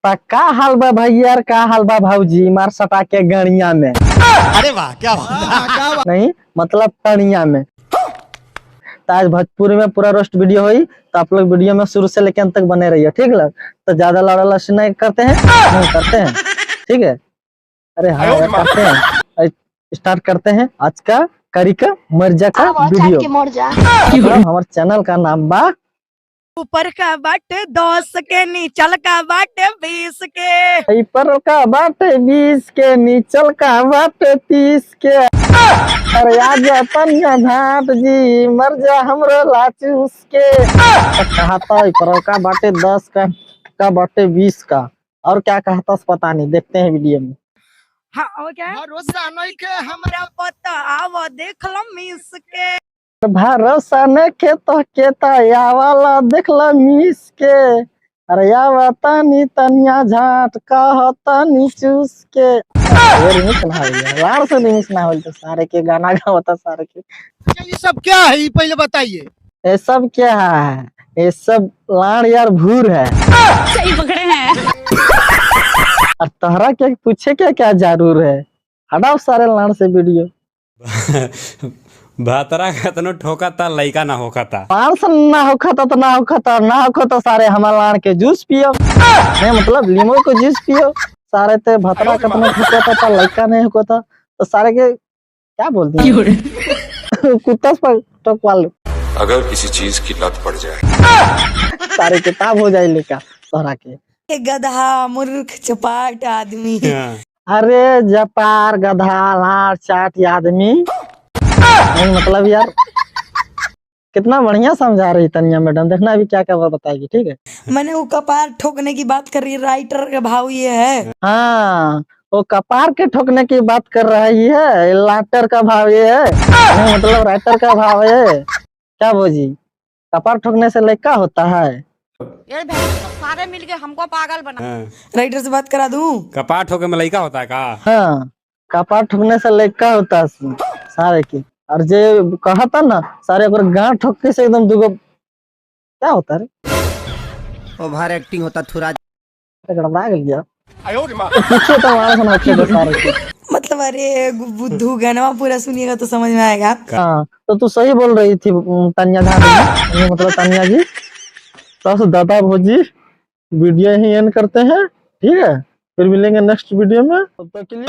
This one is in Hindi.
ता का हाल बा भैया, का हाल बा भाऊजी, मार सटा के गणिया में। अरे वाह क्या बात। नहीं मतलब तनिया में। तो आज भोजपुरी में पूरा रोस्ट वीडियो हुई, तो आप लोग वीडियो में शुरू से लेकर अंत तक बने रहिए, ठीक है। तो ज्यादा लड़ा लड़ नहीं करते हैं, नहीं करते हैं, ठीक है। अरे हाँ यार, करते हैं। स्टार्ट करते हैं आज का करी का मर्जा का वीडियो। हमारे चैनल का नाम बा ऊपर का बाटे 10 के, नीचल का बाटे 20 के। ऊपर का बाटे 20 के, नीचल का बाटे 30 के। अरे आजा तनिया घाट जी, मर जा हमरो लाचूस के। कहा था ऊपर का बाटे 10 का बाटे 20 का, और क्या कहता पता नहीं, देखते हैं वीडियो में। हाँ और क्या भरोसा नहीं के हमरा पता, आवा देख लो मिस के। भरोसा न के तो केता या वाला देखला मिस के। अरे यावा तनी तनिया झाट कहता नी चूस के। लाड़ से नहीं मिसना होल तो सारे के गाना गावता सारे के। ये सब क्या है ये पहले बताइए। ये सब क्या है? ये सब लाड़ यार भूर है। सही पकड़े हैं। और तहरा के पूछे क्या क्या जरूर है, हटाओ सारे लाड़ से वीडियो। भातरा कतनो ठोका था लइका ना होका था। ना होखा तो ना होखा तो ना होखा तो सारे हमारे लाड़ के जूस पियो, नहीं मतलब लीमो को जूस पियो। सारे ते भतरा कतनो ठोका था लइका नहीं होका था, तो सारे के क्या बोलते हैं कुत्ता पर टोकवा लो। अगर किसी चीज की लत पड़ जाए सारे किताब हो जाए लेका तोहरा के। गधा मूर्ख चपाट आदमी। अरे जपार गधा लाड़ चाट आदमी, नहीं मतलब यार कितना बढ़िया समझा रही तनिया मैडम, देखना अभी क्या क्या बताएगी, ठीक है। मैंने वो कपार ठोकने की बात कर रही है, राइटर का भाव ये है। हाँ वो कपार के ठोकने की बात कर रही है, लाटर का भाव ये है, नहीं मतलब राइटर का भाव है। क्या बोझी कपार ठोकने से लड़का होता है? ये सारे मिलके हमको पागल बना। राइटर से बात करा दूं? कपार ठोके में लइका होता है का? हाँ कपार ठोकने से लड़का होता है सारे की। और जे कहा था ना सारे गांठ ठोक के से एकदम दुगो क्या होता है, ओवर एक्टिंग होता थोड़ा। गड़बड़ा गया पूछो तो हमारा से सारे की। मतलब अरे बुद्धू गनवा पूरा सुनिएगा तो समझ में आएगा। हाँ तो तू सही बोल रही थी तनिया धानी, मतलब तनिया जी। तो दादा भोजी वीडियो ही एंड करते हैं, ठीक है। फिर मिलेंगे नेक्स्ट वीडियो में, तब तक के लिए